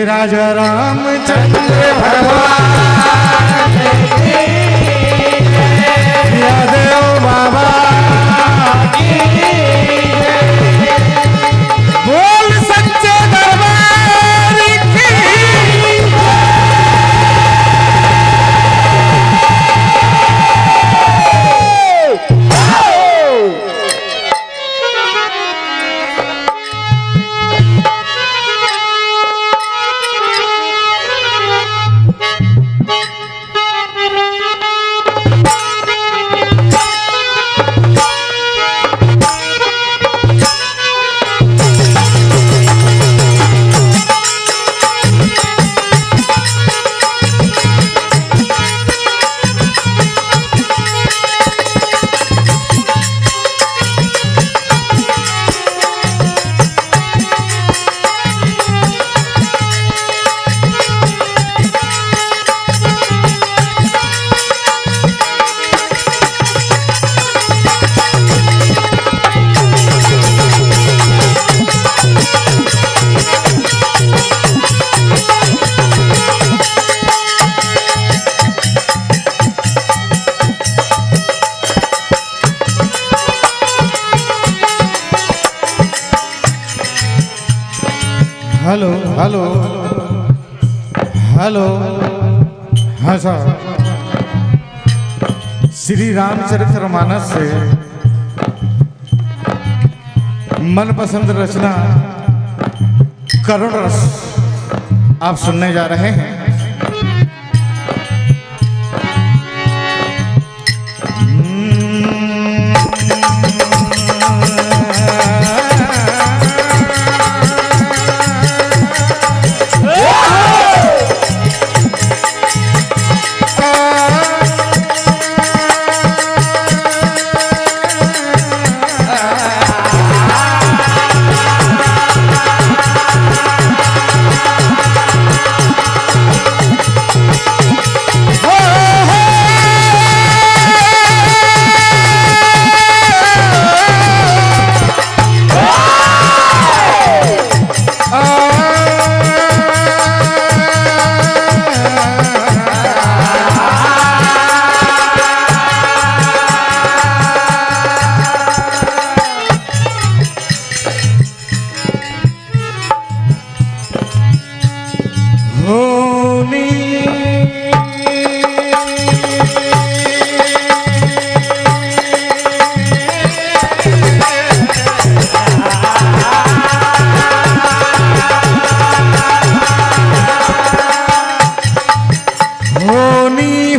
राजा रामचंद्र भगवान देव बाबा बोल सच्चे दरबार की हेलो हेलो हेलो हाँ साहब, श्री रामचरितमानस से मनपसंद रचना करुण रस आप सुनने जा रहे हैं।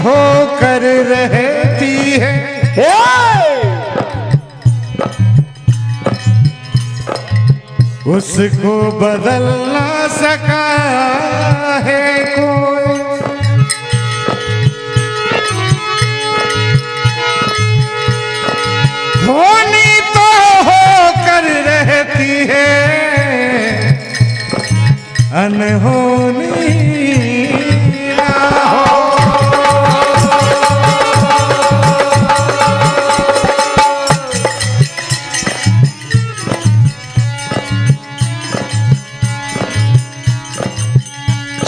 होकर रहती है उसको बदल ना सका है कोई। होनी तो होकर रहती है अनहोनी ना हो।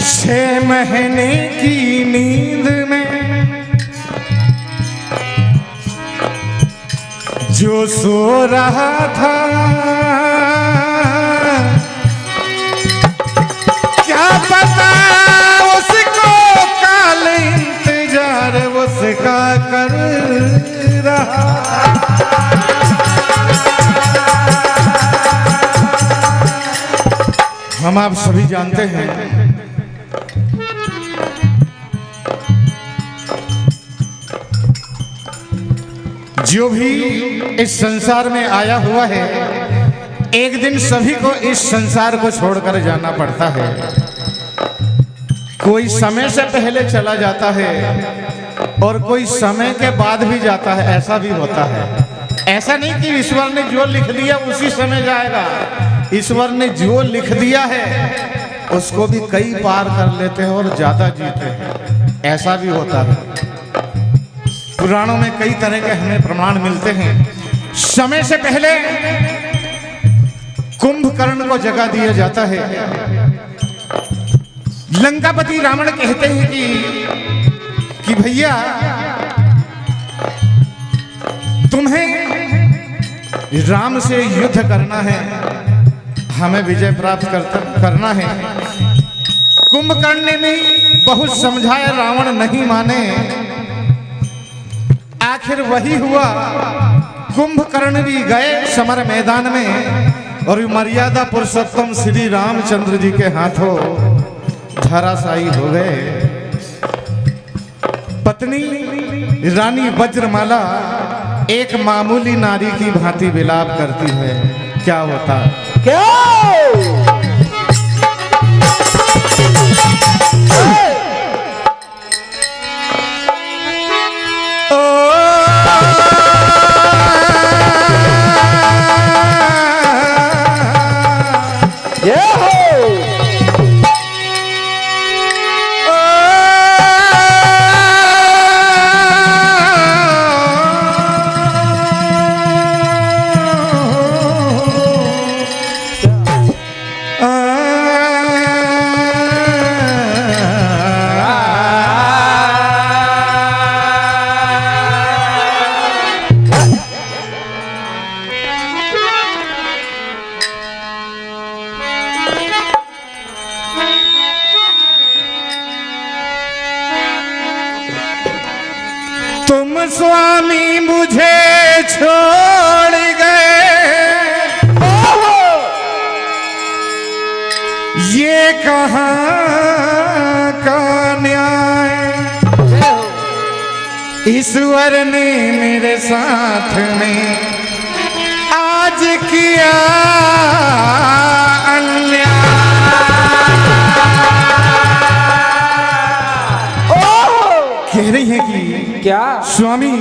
छह महीने की नींद में जो सो रहा था क्या पता उसको काल इंतजार उसका कर रहा। हम आप सभी जानते हैं जो भी इस संसार में आया हुआ है एक दिन सभी को इस संसार को छोड़कर जाना पड़ता है। कोई समय से पहले चला जाता है और कोई समय के बाद भी जाता है, ऐसा भी होता है। ऐसा नहीं कि ईश्वर ने जो लिख दिया उसी समय जाएगा। ईश्वर ने जो लिख दिया है उसको भी कई पार कर लेते हैं और ज्यादा जीते हैं, ऐसा भी होता है। पुराणों में कई तरह के हमें प्रमाण मिलते हैं। समय से पहले कुंभकर्ण को जगा दिया जाता है लंकापति रावण कहते हैं कि भैया तुम्हें राम से युद्ध करना है, हमें विजय प्राप्त करना है। कुंभकर्ण ने भी बहुत समझाया, रावण नहीं माने। आखिर वही हुआ, कुंभकर्ण भी गए समर मैदान में और मर्यादा पुरुषोत्तम श्री रामचंद्र जी के हाथों धराशायी हो गए। पत्नी रानी वज्रमाला एक मामूली नारी की भांति विलाप करती है। क्या होता क्या? तुम स्वामी मुझे छोड़ गए, ये कहाँ का न्याय। ईश्वर ने मेरे साथ में आज किया अन्याय। कह रही है कि क्या स्वामी,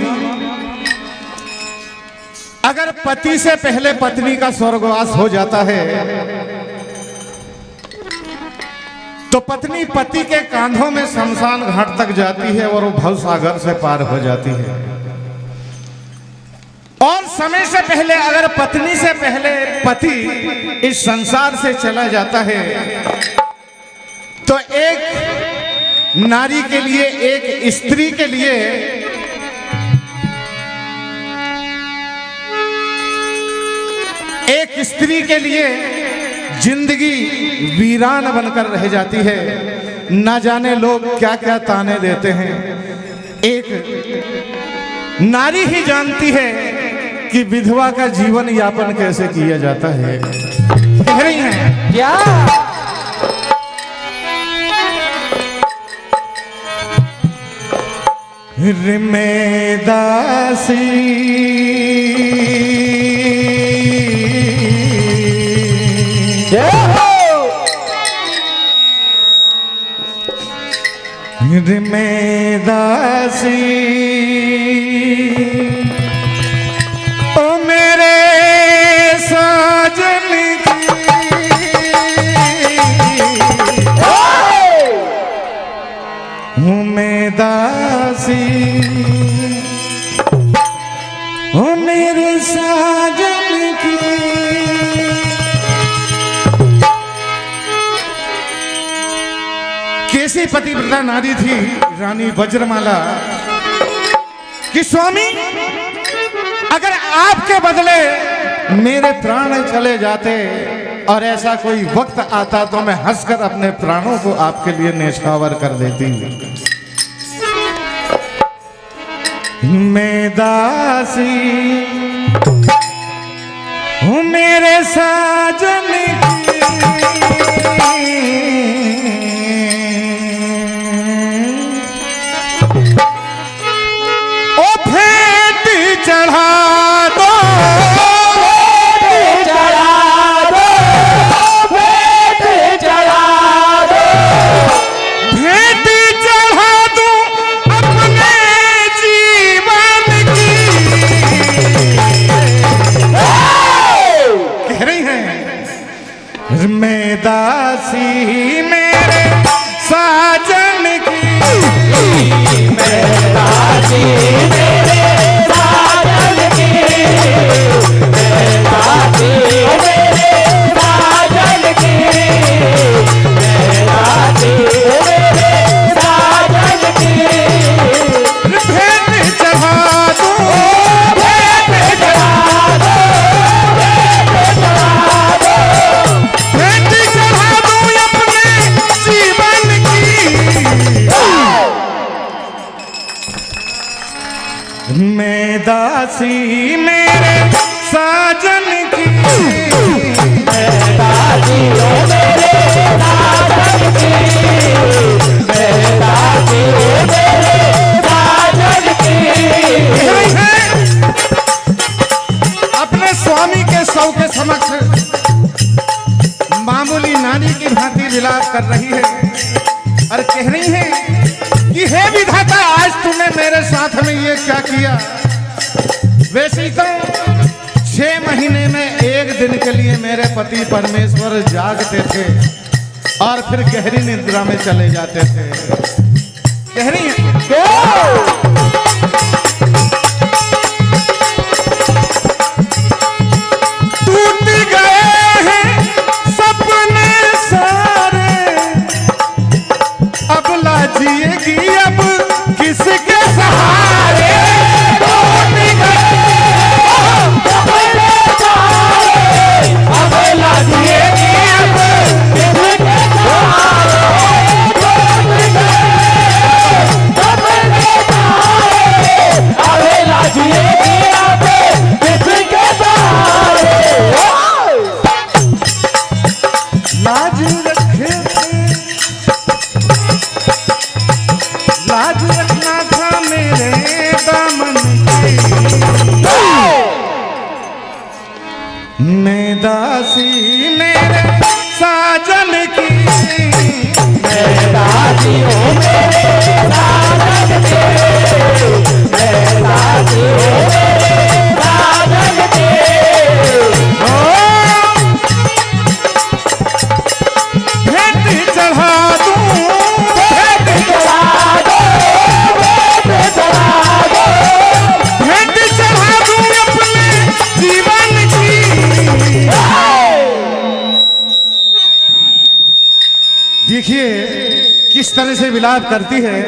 अगर पति से पहले पत्नी का स्वर्गवास हो जाता है तो पत्नी पति के कांधों में शमशान घाट तक जाती है और वो भवसागर से पार हो जाती है। और समय से पहले अगर पत्नी से पहले पति इस संसार से चला जाता है तो एक नारी के लिए, एक स्त्री के लिए जिंदगी वीरान बनकर रह जाती है। ना जाने लोग क्या क्या ताने देते हैं। एक नारी ही जानती है कि विधवा का जीवन यापन कैसे किया जाता है। कह रही हैं क्या? मैं दासी मैं दासी ओ मेरे साजन हूँ मैं दासी, ओ मेरे साजन की। कैसी पतिव्रता नारी थी रानी वज्रमाला कि स्वामी अगर आपके बदले मेरे प्राण चले जाते और ऐसा कोई वक्त आता तो मैं हंसकर अपने प्राणों को आपके लिए न्यौछावर कर देती। मैं दासी हूँ मेरे साजन की, ओ भेंट चढ़ा दो, मैं दासी मेरे साजन की, मैं दासी मेरे साजन मैं दासी मेरे साजन की, मैं दासी हूँ मेरे साजन की, मैं दासी हूँ मेरे साजन की। अपने स्वामी के शव के समक्ष मामूली नानी की भांति विलाप कर रही है और कह रही है कि हे विधाता, आज तूने मेरे साथ में ये क्या किया। वैसे तो 6 महीने में एक दिन के लिए मेरे पति परमेश्वर जागते थे और फिर गहरी निद्रा में चले जाते थे। कह रही है टूट गए हैं सपने सारे, अब लाजिएगी अब किसके सहारे। टूट गए सपने सारे, अब लाजिएगी अब किसके सहारे। टूट गए सपने सारे, अब लाजिएगी अब किसके सहारे। लाज रखे थे, लाज रखना था मेरे दामन की, मैं दासी मेरे साजन की, मैं दासी हूँ मेरे साजन की, मैं दासी हूँ मेरे साजन की। भेंट चढ़ा दूं, भेंट चढ़ा दो, भेंट चढ़ा दो, भेंट चढ़ा दूं अपने जीवन की। देखिए किस तरह से विलाप करती है।